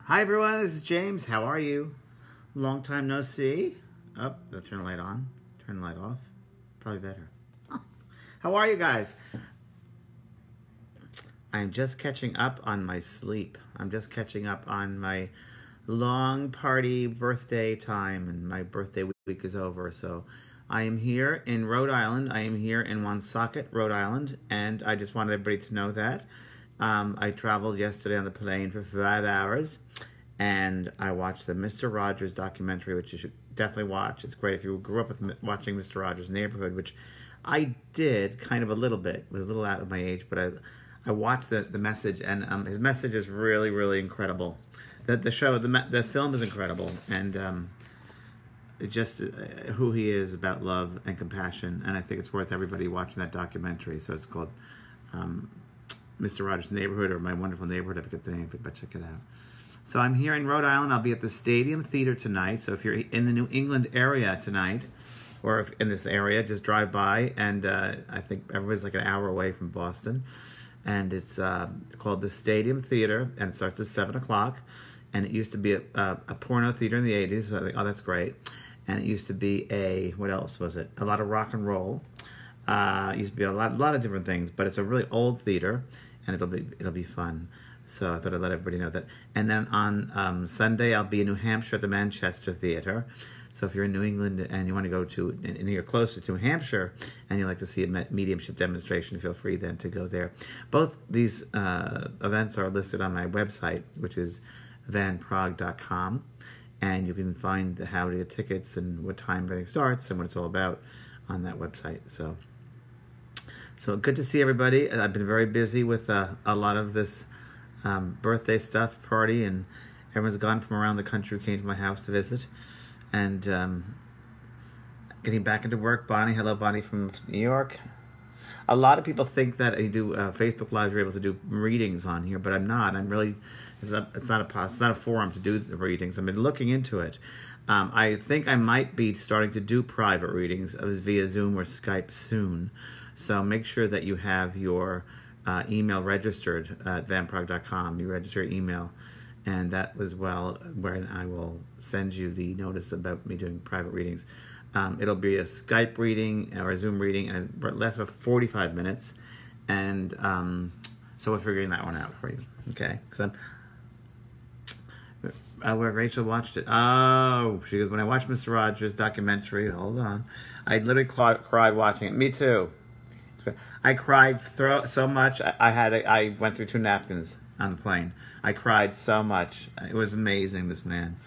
Hi everyone, this is James. How are you? Long time no see. Oh, let's turn the light on. Turn the light off. Probably better. Oh. How are you guys? I'm just catching up on my sleep. I'm just catching up on my long party birthday time, and my birthday week is over. So I am here in Rhode Island. I am here in Woonsocket, Rhode Island, and I just wanted everybody to know that. I traveled yesterday on the plane for 5 hours, and I watched the Mr. Rogers documentary, which you should definitely watch. It's great if you grew up with watching Mr. Rogers' Neighborhood, which I did kind of a little bit. It was a little out of my age, but I watched the message, and his message is really, really incredible. The film is incredible, and just who he is about love and compassion, and I think it's worth everybody watching that documentary. So it's called Mr. Rogers' Neighborhood, or My Wonderful Neighborhood. I forget the name, but check it out. So I'm here in Rhode Island. I'll be at the Stadium Theater tonight. So if you're in the New England area tonight, or if in this area, just drive by. And I think everybody's like an hour away from Boston. And it's called the Stadium Theater, and it starts at 7 o'clock. And it used to be a porno theater in the 80s. So I think, oh, that's great. And it used to be what else was it? A lot of rock and roll. It used to be a lot of different things. But it's a really old theater, and it'll be fun. So I thought I'd let everybody know that. And then on Sunday, I'll be in New Hampshire at the Manchester Theater. So if you're in New England and you want to go to, and you're closer to New Hampshire, and you'd like to see a mediumship demonstration, feel free then to go there. Both these events are listed on my website, which is vanpraagh.com. And you can find how to get tickets and what time everything starts and what it's all about on that website. So good to see everybody. I've been very busy with a lot of this birthday stuff, party, and everyone's gone from around the country, came to my house to visit, and getting back into work. Bonnie, hello Bonnie from New York. A lot of people think that I do Facebook Live, you're able to do readings on here, but I'm not. I'm really, it's not a forum to do the readings. I've been looking into it. I think I might be starting to do private readings via Zoom or Skype soon. So make sure that you have your email registered at vanpraagh.com. You register your email, and that was where I will send you the notice about me doing private readings. It'll be a Skype reading or a Zoom reading, and it lasts about 45 minutes. And so we're figuring that one out for you, okay? Because where Rachel watched it. Oh, she goes, when I watched Mr. Rogers' documentary, hold on, I literally cried watching it. Me too. I cried so much. I went through 2 napkins on the plane. I cried so much. It was amazing. This man,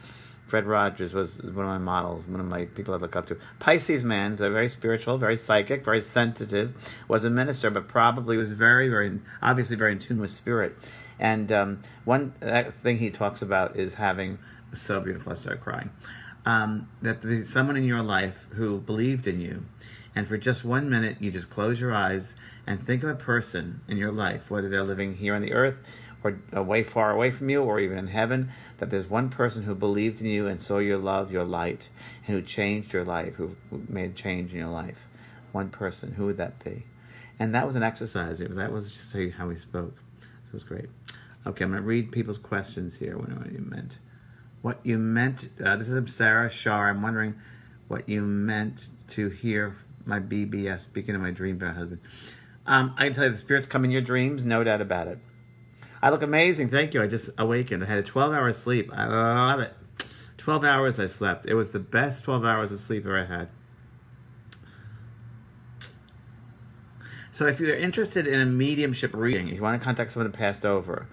Fred Rogers, was one of my models, one of my people I look up to. Pisces man, they're very spiritual, very psychic, very sensitive. Was a minister, but probably was very, very, obviously very in tune with spirit. And one thing he talks about is having, so beautiful, I started crying, that there's someone in your life who believed in you. And for just 1 minute, you just close your eyes and think of a person in your life, whether they're living here on the earth or way far away from you or even in heaven, that there's one person who believed in you and saw your love, your light, and who changed your life, who made change in your life. One person. Who would that be? And that was an exercise. That was just how he spoke. So it was great. Okay, I'm going to read people's questions here. What you meant. What you meant. This is Sarah Shar. I'm wondering what you meant to hear my BBS, speaking of my dream about husband. I can tell you the spirits come in your dreams, no doubt about it. I look amazing, thank you. I just awakened. I had a 12-hour sleep. I love it. 12 hours I slept. It was the best 12 hours of sleep I ever had. So if you're interested in a mediumship reading, if you want to contact someone that passed over,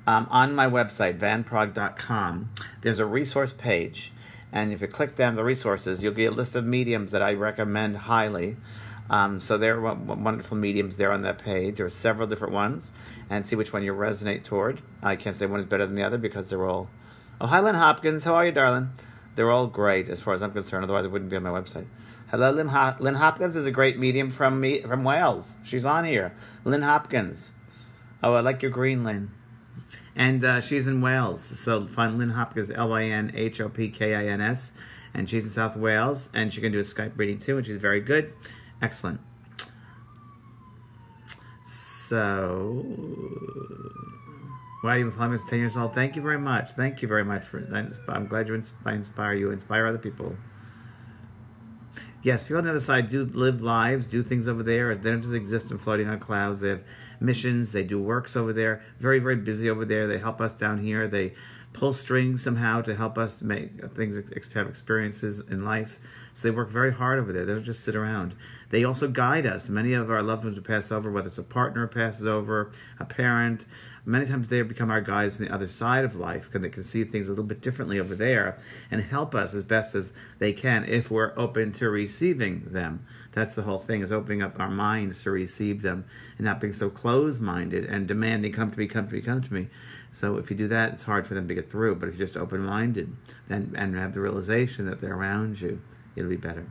on my website, vanpraagh.com, there's a resource page. And if you click down the resources, you'll get a list of mediums that I recommend highly. So there are wonderful mediums there on that page. There are several different ones. And see which one you resonate toward. I can't say one is better than the other because they're all... Oh, hi, Lynn Hopkins. How are you, darling? They're all great as far as I'm concerned. Otherwise, it wouldn't be on my website. Hello, Lynn Hopkins is a great medium from Wales. She's on here. Lynn Hopkins. Oh, I like your green, Lynn. And she's in Wales, so find Lynn Hopkins, LYNHOPKINS, and she's in South Wales, and she can do a Skype reading too, and she's very good. Excellent. So, Wow, you've been following us 10 years old. Thank you very much. Thank you very much. I'm glad I inspire you, inspire other people. Yes, people on the other side do live lives, do things over there. They don't just exist and floating on clouds. They have missions. They do works over there. Very, very busy over there. They help us down here. They pull strings somehow to help us make things, have experiences in life. So they work very hard over there. They don't just sit around. They also guide us. Many of our loved ones who pass over, whether it's a partner who passes over, a parent, many times they become our guides from the other side of life because they can see things a little bit differently over there and help us as best as they can if we're open to receiving them. That's the whole thing, is opening up our minds to receive them and not being so closed-minded and demanding, come to me, come to me, come to me. So if you do that, it's hard for them to get through. But if you're just open-minded and have the realization that they're around you, it'll be better.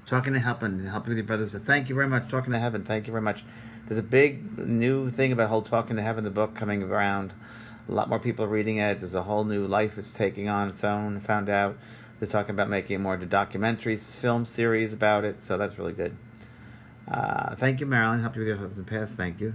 Talking to helping with your brothers. Thank you very much. Talking to Heaven. Thank you very much. There's a big new thing about whole Talking to Heaven, the book coming around. A lot more people are reading it. There's a whole new life it's taking on its own. I found out they're talking about making more of the documentary film series about it. So that's really good. Thank you, Marilyn. Help you with your husband past. Thank you.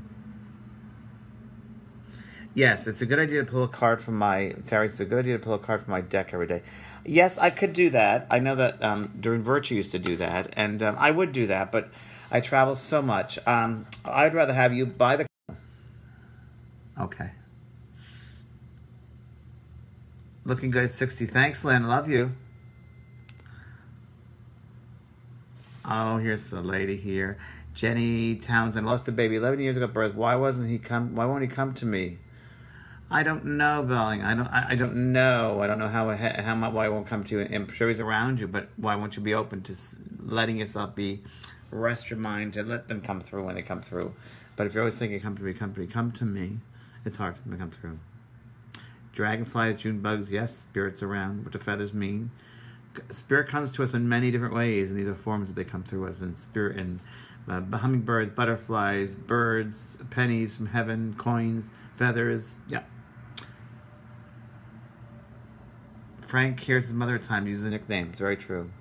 Yes, it's a good idea to pull a card from Terry, it's a good idea to pull a card from my deck every day. Yes, I could do that. I know that during Virtue used to do that, and I would do that, but I travel so much. I'd rather have you buy the... Okay. Looking good at 60. Thanks, Lynn. Love you. Oh, here's the lady here. Jenny Townsend lost a baby 11 years ago at birth. Why won't he come to me? I don't know, darling. I don't know. I don't know why I won't come to you. I'm sure he's around you, but why won't you be open to letting yourself rest your mind to let them come through when they come through? But if you're always thinking, come to me, come to me, come to me, it's hard for them to come through. Dragonflies, June bugs, yes, spirits around. What do feathers mean? Spirit comes to us in many different ways, and these are forms that they come through us in spirit. And hummingbirds, butterflies, birds, pennies from heaven, coins, feathers, yeah. Frank here's his mother at time, uses a nickname. It's very true.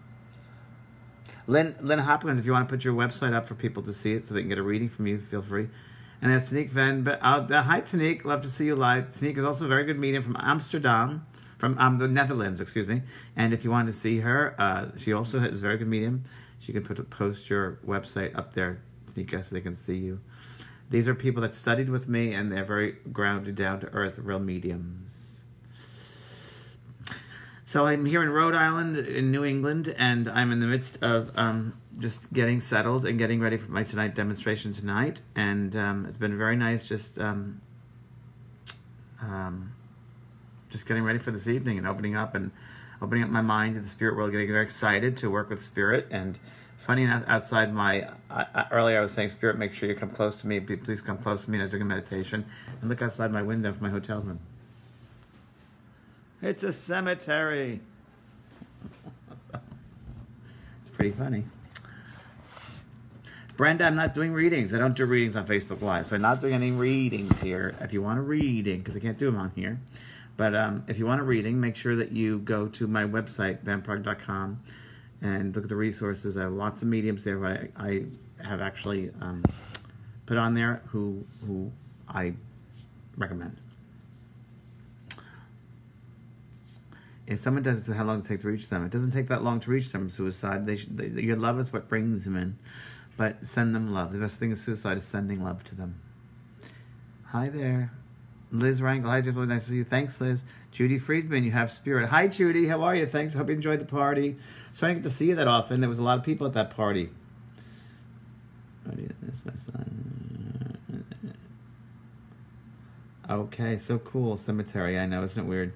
Lynn Hopkins, if you want to put your website up for people to see it so they can get a reading from you, feel free. And that's Tanique Van. Hi, Tanique. Love to see you live. Tanique is also a very good medium from Amsterdam, from the Netherlands, excuse me. And if you want to see her, she also is a very good medium. She can post your website up there, Tanique, so they can see you. These are people that studied with me, and they're very grounded, down-to-earth, real mediums. So I'm here in Rhode Island, in New England, and I'm in the midst of just getting settled and getting ready for my demonstration tonight. And it's been very nice just getting ready for this evening and opening up my mind to the spirit world, getting very excited to work with spirit. And funny enough, outside earlier I was saying, Spirit, make sure you come close to me. Please come close to me. And I was doing a meditation. And look outside my window from my hotel room. It's a cemetery. So, it's pretty funny. Brenda, I'm not doing readings. I don't do readings on Facebook Live. So I'm not doing any readings here. If you want a reading, because I can't do them on here. But if you want a reading, make sure that you go to my website, vanpraagh.com, and look at the resources. I have lots of mediums there who I have actually put on there who I recommend. If someone does, how long does it take to reach them? It doesn't take that long to reach them. Suicide. Your love is what brings them in. But send them love. The best thing of suicide is sending love to them. Hi there. Liz Rangel. Hi, Jeff. Nice to see you. Thanks, Liz. Judy Friedman, you have spirit. Hi, Judy. How are you? Thanks. Hope you enjoyed the party. So I didn't get to see you that often. There was a lot of people at that party. That's my son. Okay, so cool. Cemetery. I know. Isn't it weird?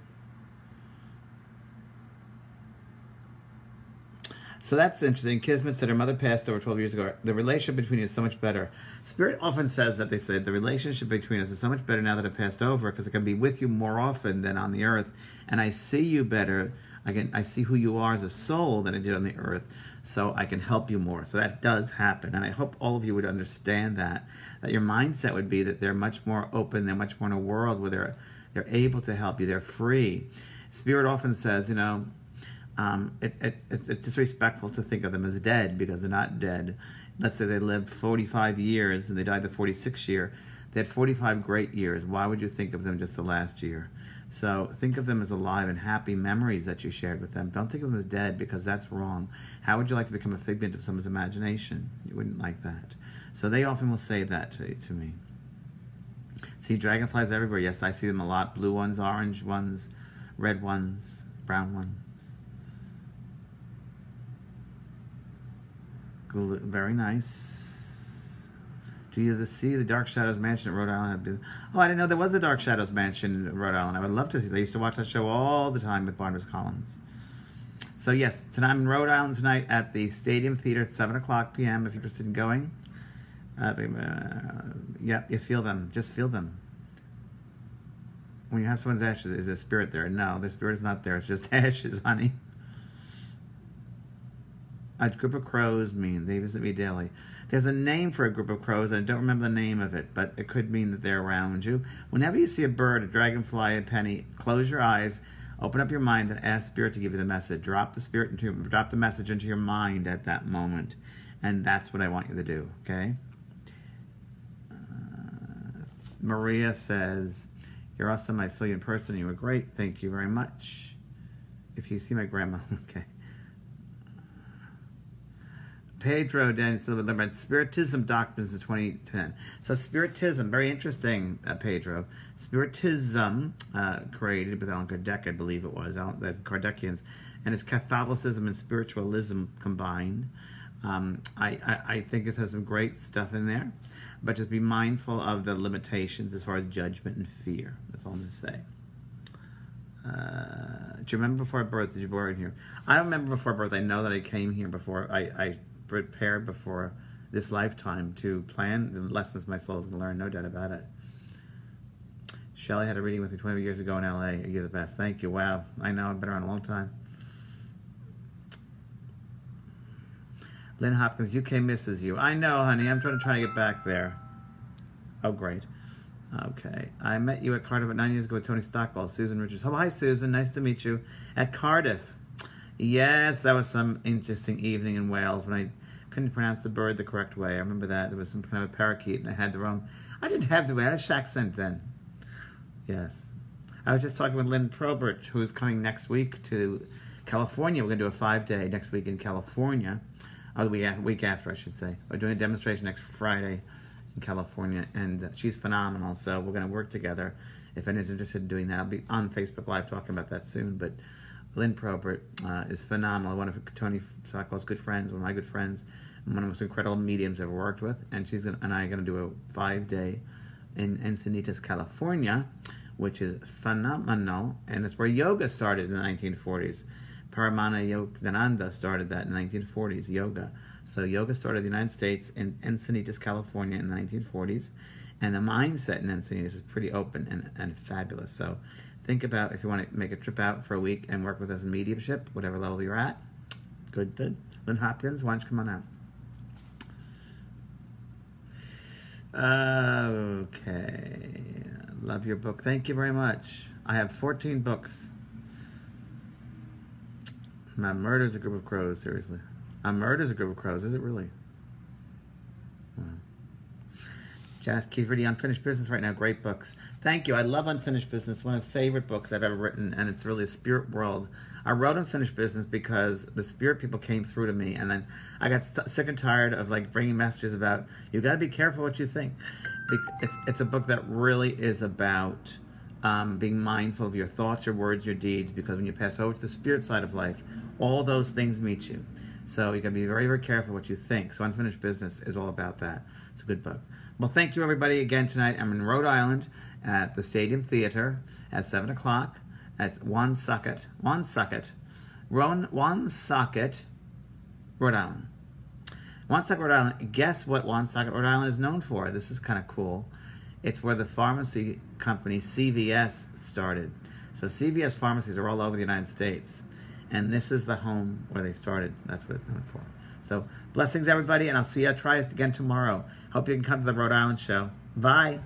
So that's interesting. Kismet said her mother passed over 12 years ago. The relationship between you is so much better. Spirit often says that. They say the relationship between us is so much better now that it passed over because I can be with you more often than on the earth. And I see you better. I see who you are as a soul than I did on the earth. So I can help you more. So that does happen. And I hope all of you would understand that your mindset would be that they're much more open. They're much more in a world where they're able to help you. They're free. Spirit often says, you know, it's disrespectful to think of them as dead because they're not dead. Let's say they lived 45 years and they died the 46th year. They had 45 great years. Why would you think of them just the last year? So think of them as alive and happy memories that you shared with them. Don't think of them as dead, because that's wrong. How would you like to become a figment of someone's imagination? You wouldn't like that. So they often will say that to me. See dragonflies everywhere. Yes, I see them a lot. Blue ones, orange ones, red ones, brown ones. Very nice. Do you see the Dark Shadows Mansion at Rhode Island? Oh, I didn't know there was a Dark Shadows Mansion in Rhode Island. I would love to see. I used to watch that show all the time with Barnabas Collins. So yes, tonight I'm in Rhode Island tonight at the Stadium Theater at 7 o'clock p.m. if you're interested in going. Yeah, you feel them. Just feel them. When you have someone's ashes, is a spirit there? No, the spirit is not there. It's just ashes, honey. A group of crows mean they visit me daily. There's a name for a group of crows, and I don't remember the name of it, but it could mean that they're around you. Whenever you see a bird, a dragonfly, a penny, close your eyes, open up your mind, and ask Spirit to give you the message. Drop the message into your mind at that moment, and that's what I want you to do. Okay. Maria says, "You're awesome. I saw you in person. You were great. Thank you very much. If you see my grandma, okay." Pedro Dennis about Spiritism Doctrines of 2010. So Spiritism, very interesting, Pedro. Spiritism, created with Allan Kardec, I believe it was, that's Kardecians, and it's Catholicism and spiritualism combined. I think it has some great stuff in there, but just be mindful of the limitations as far as judgment and fear. That's all I'm going to say. Do you remember before birth? Did you born here? I don't remember before birth. I know that I came here before. I prepared before this lifetime to plan the lessons my soul is going to learn. No doubt about it. Shelley had a reading with me 20 years ago in LA. You're the best. Thank you. Wow. I know. I've been around a long time. Lynn Hopkins, UK misses you. I know, honey. I'm trying to get back there. Oh, great. Okay. I met you at Cardiff 9 years ago with Tony Stockwell, Susan Richards. Oh, hi, Susan. Nice to meet you. At Cardiff. Yes, that was some interesting evening in Wales when I couldn't pronounce the bird the correct way. I remember that. There was some kind of a parakeet, and I had the wrong... I didn't have the way. I had a accent then. Yes. I was just talking with Lynn Probert, who's coming next week to California. We're going to do a 5-day next week in California. Or the week after, I should say. We're doing a demonstration next Friday in California, and she's phenomenal, so we're going to work together. If anyone's interested in doing that, I'll be on Facebook Live talking about that soon, but Lynn Probert is phenomenal. One of Tony Stockwell's good friends, one of my good friends, and one of the most incredible mediums I've ever worked with, and she's and I are going to do a 5-day in Encinitas, California, which is phenomenal, and it's where yoga started in the 1940s. Paramana Yogananda started that in the 1940s, yoga. So yoga started in the United States in Encinitas, California in the 1940s. And the mindset in Encinitas is pretty open and fabulous. So think about if you want to make a trip out for a week and work with us in mediumship, whatever level you're at. Good. Lynn Hopkins, why don't you come on out? Okay. Love your book. Thank you very much. I have 14 books. My murder's a group of crows, seriously. A murder's a group of crows, is it really? Wow. Janice Keith reading Unfinished Business right now. Great books. Thank you. I love Unfinished Business. One of the favorite books I've ever written, and it's really a spirit world. I wrote Unfinished Business because the spirit people came through to me, and then I got sick and tired of like bringing messages about, you got to be careful what you think. It's a book that really is about being mindful of your thoughts, your words, your deeds, because when you pass over to the spirit side of life, all those things meet you. So you got to be very, very careful what you think. So Unfinished Business is all about that. It's a good book. Well, thank you, everybody, again tonight. I'm in Rhode Island at the Stadium Theater at 7 o'clock. That's Woonsocket, Rhode Island. Woonsocket, Rhode Island. Guess what Woonsocket, Rhode Island is known for? This is kind of cool. It's where the pharmacy company CVS started. So CVS pharmacies are all over the United States. And this is the home where they started. That's what it's known for. So blessings, everybody, and I'll see you. I'll try it again tomorrow. Hope you can come to the Rhode Island show. Bye.